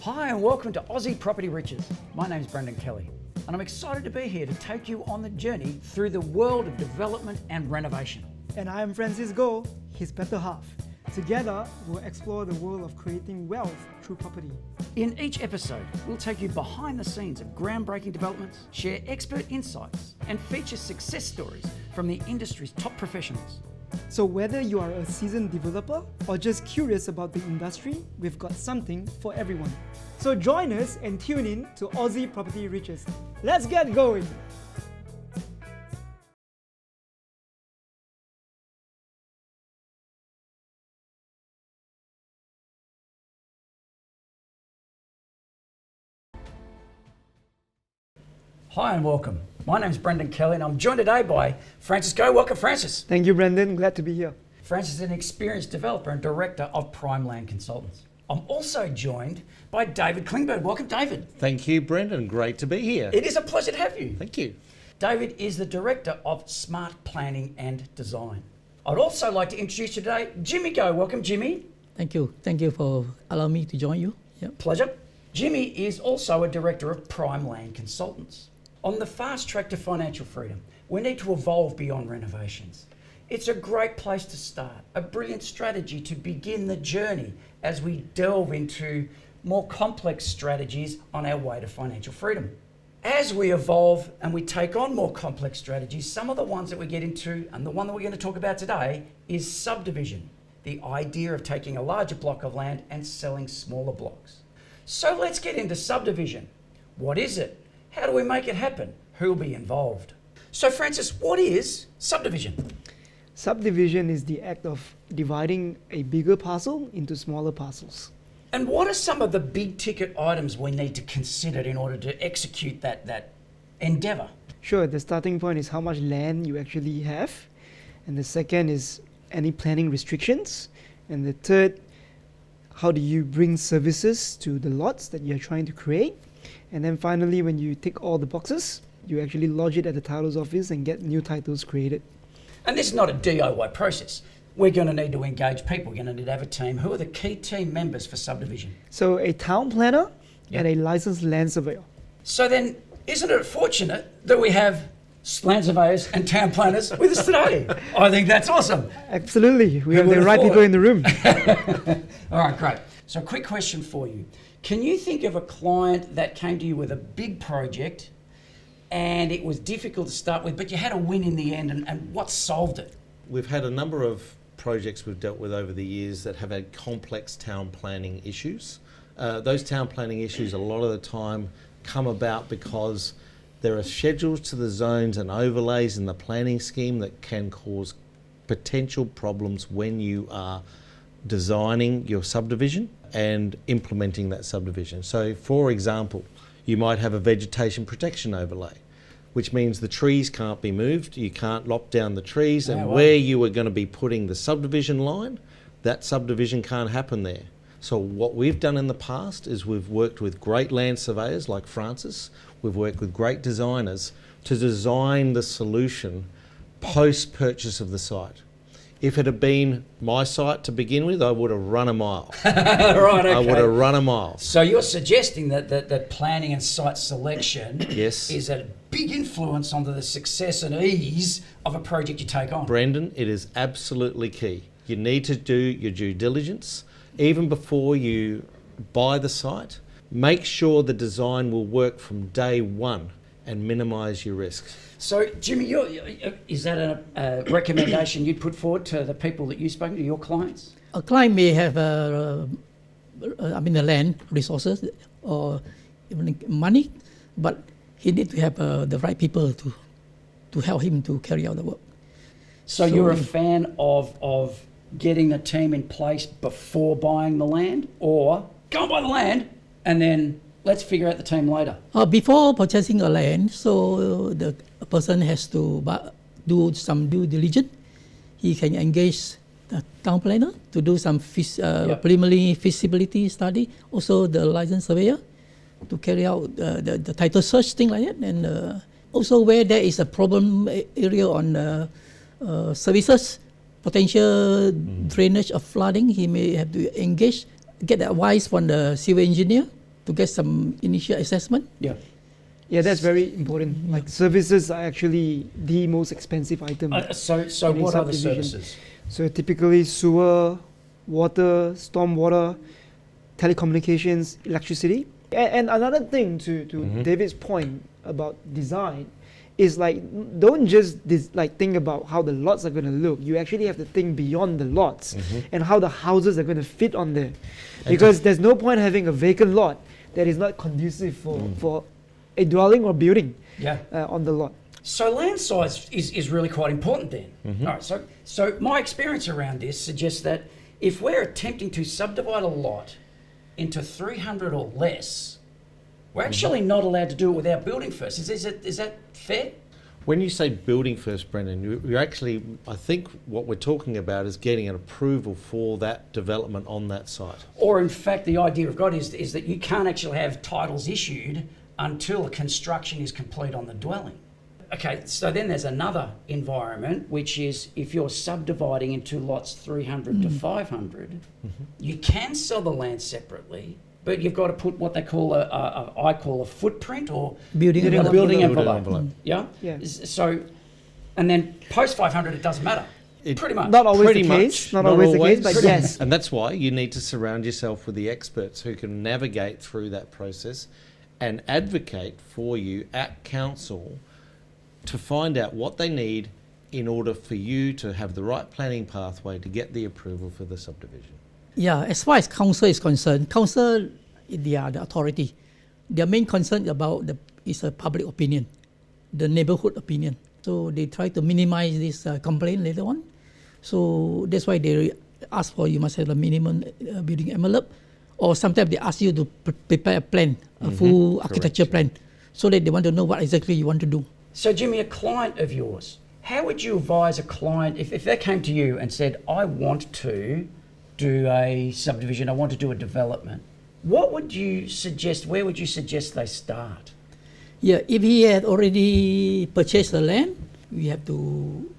Hi and welcome to Aussie Property Riches. My name's Brendan Kelly and I'm excited to be here to take you on the journey through the world of development and renovation. And I'm Francis Goh, his better half. Together, we'll explore the world of creating wealth through property. In each episode, we'll take you behind the scenes of groundbreaking developments, share expert insights, and feature success stories from the industry's top professionals. So whether you are a seasoned developer or just curious about the industry, we've got something for everyone. So join us and tune in to Aussie Property Riches. Let's get going! Hi and welcome. My name's Brendan Kelly and I'm joined today by Francis Goh. Welcome, Francis. Thank you, Brendan. Glad to be here. Francis is an experienced developer and director of Prime Land Consultants. I'm also joined by David Klingberg. Welcome, David. Thank you, Brendan. Great to be here. It is a pleasure to have you. Thank you. David is the director of Smart Planning and Design. I'd also like to introduce you today, Jimmy Goh. Welcome, Jimmy. Thank you. Thank you for allowing me to join you. Yep. Pleasure. Jimmy is also a director of Prime Land Consultants. On the fast track to financial freedom, we need to evolve beyond renovations. It's a great place to start, a brilliant strategy to begin the journey as we delve into more complex strategies on our way to financial freedom. As we evolve and we take on more complex strategies, some of the ones that we get into, and the one that we're going to talk about today, is subdivision, the idea of taking a larger block of land and selling smaller blocks. So let's get into subdivision. What is it? How do we make it happen? Who will be involved? So Francis, what is subdivision? Subdivision is the act of dividing a bigger parcel into smaller parcels. And what are some of the big ticket items we need to consider in order to execute that endeavour? Sure, the starting point is how much land you actually have. And the second is any planning restrictions. And the third, how do you bring services to the lots that you're trying to create? And then finally, when you tick all the boxes, you actually lodge it at the titles office and get new titles created. And this is not a DIY process. We're going to need to engage people. We're going to need to have a team. Who are the key team members for subdivision? So a town planner and a licensed land surveyor. So then, isn't it fortunate that we have land surveyors and town planners with us today? I think that's awesome. Absolutely. We have the right people in the room. All right, great. So a quick question for you. Can you think of a client that came to you with a big project and it was difficult to start with, but you had a win in the end, and what solved it? We've had a number of projects we've dealt with over the years that have had complex town planning issues. Those town planning issues a lot of the time come about because there are schedules to the zones and overlays in the planning scheme that can cause potential problems when you are designing your subdivision and implementing that subdivision. So for example, you might have a vegetation protection overlay, which means the trees can't be moved, you can't lop down the trees, and where you are going to be putting the subdivision line, that subdivision can't happen there. So what we've done in the past is we've worked with great land surveyors like Francis, we've worked with great designers to design the solution post-purchase of the site. If it had been my site to begin with, I would have run a mile. Right, okay. I would have run a mile. So you're suggesting that planning and site selection Yes. is a big influence on the success and ease of a project you take on. Brendan, it is absolutely key. You need to do your due diligence. Even before you buy the site, make sure the design will work from day one and minimise your risks. So, Jimmy, is that a recommendation you'd put forward to the people that you've spoken to, your clients? A client may have, the land resources or even money, but he need to have the right people to help him to carry out the work. So you're a fan of getting the team in place before buying the land, or go and buy the land and then let's figure out the team later? Before purchasing a land, so the person has to do some due diligence. He can engage the town planner to do some preliminary feasibility study. Also, the license surveyor to carry out the title search, thing like that. And also, where there is a problem area on services, potential drainage of flooding, he may have to engage, get advice from the civil engineer to get some initial assessment. Yeah. Yeah, that's very important. Like services are actually the most expensive item. So in a what are the subdivision. services? So typically sewer, water, stormwater, telecommunications, electricity. And another thing to David's point about design is like don't just think about how the lots are going to look. You actually have to think beyond the lots and how the houses are going to fit on there. Because there's no point having a vacant lot that is not conducive for a dwelling or building on the lot. So land size is really quite important then. All right, so my experience around this suggests that if we're attempting to subdivide a lot into 300 or less, we're actually not allowed to do it without building first. Is that fair? When you say building first, Brendan, you're actually, I think what we're talking about is getting an approval for that development on that site. Or in fact, the idea of God is that you can't actually have titles issued until construction is complete on the dwelling. Okay, so then there's another environment, which is if you're subdividing into lots 300 to 500, you can sell the land separately, but you've got to put what they call I call a footprint or Building envelope. building Building envelope. envelope. Yeah? Yeah. So, and then post 500, it doesn't matter. Pretty much. Not always Pretty the much, case. Not always the case, but Pretty yes. And that's why you need to surround yourself with the experts who can navigate through that process and advocate for you at council to find out what they need in order for you to have the right planning pathway to get the approval for the subdivision. Yeah, as far as council is concerned, council, they are the authority. Their main concern is a public opinion, the neighborhood opinion. So they try to minimize this complaint later on. So that's why they ask for you must have a minimum building envelope, or sometimes they ask you to prepare a plan, a full architecture plan, so that they want to know what exactly you want to do. So Jimmy, a client of yours, how would you advise a client if they came to you and said, I want to do a subdivision, I want to do a development, what would you suggest, where would you suggest they start? Yeah, if he had already purchased the land, we have to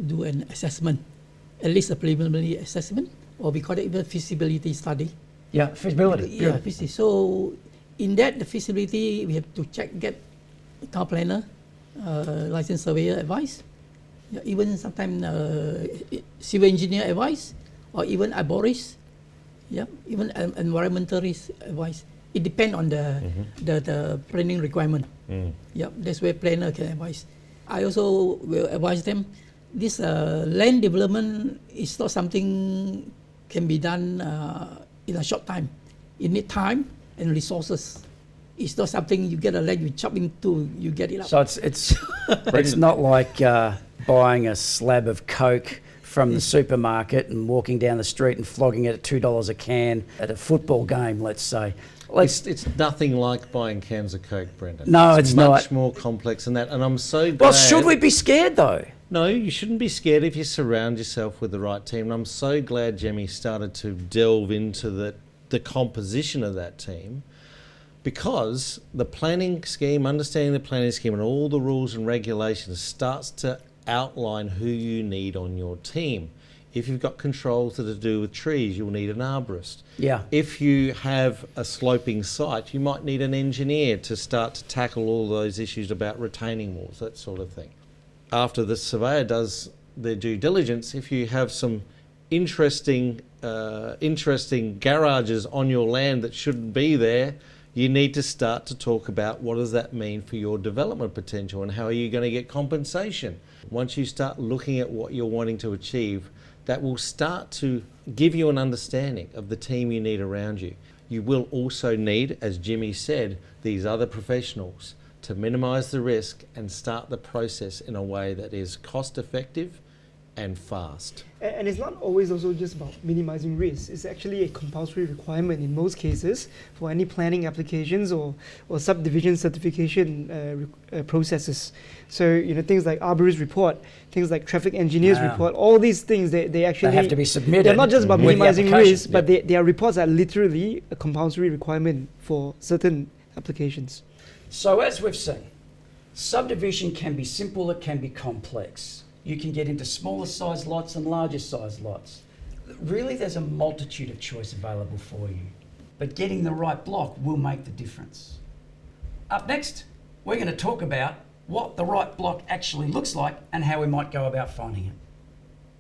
do an assessment, at least a preliminary assessment, or we call it even feasibility study. Yeah, feasibility. Yeah, feasibility. So in that, the feasibility, we have to get town planner, licensed surveyor advice, even sometimes civil engineer advice, or even arborist, even environmentalist advice. It depends on the planning requirement. That's where planner can advise. I also will advise them, this land development is not something can be done in a short time. You need time and resources. It's not something you get a land, you chop into, you get it up. So it's not like buying a slab of Coke from the supermarket and walking down the street and flogging it at $2 a can at a football game, let's say. It's nothing like buying cans of Coke, Brendan. No, it's much not. more complex than that. And I'm so glad. Well, should we be scared though? No, you shouldn't be scared if you surround yourself with the right team. And I'm so glad Jemmy started to delve into the composition of that team, because the planning scheme, understanding the planning scheme and all the rules and regulations starts to outline who you need on your team. If you've got controls that are to do with trees, you'll need an arborist. Yeah. If you have a sloping site, you might need an engineer to start to tackle all those issues about retaining walls, that sort of thing. After the surveyor does their due diligence, if you have some interesting garages on your land that shouldn't be there, you need to start to talk about what does that mean for your development potential and how are you going to get compensation. Once you start looking at what you're wanting to achieve, that will start to give you an understanding of the team you need around you. You will also need, as Jimmy said, these other professionals to minimise the risk and start the process in a way that is cost effective and fast. And it's not always also just about minimizing risk. It's actually a compulsory requirement in most cases for any planning applications or subdivision certification processes. So, things like arborist report, things like traffic engineers report, all these things, they actually have to be submitted. They're not just about with the minimizing application. risk, but their reports are literally a compulsory requirement for certain applications. So as we've seen, subdivision can be simple, it can be complex. You can get into smaller size lots and larger size lots. Really, there's a multitude of choice available for you. but getting the right block will make the difference. Up next, we're going to talk about what the right block actually looks like and how we might go about finding it.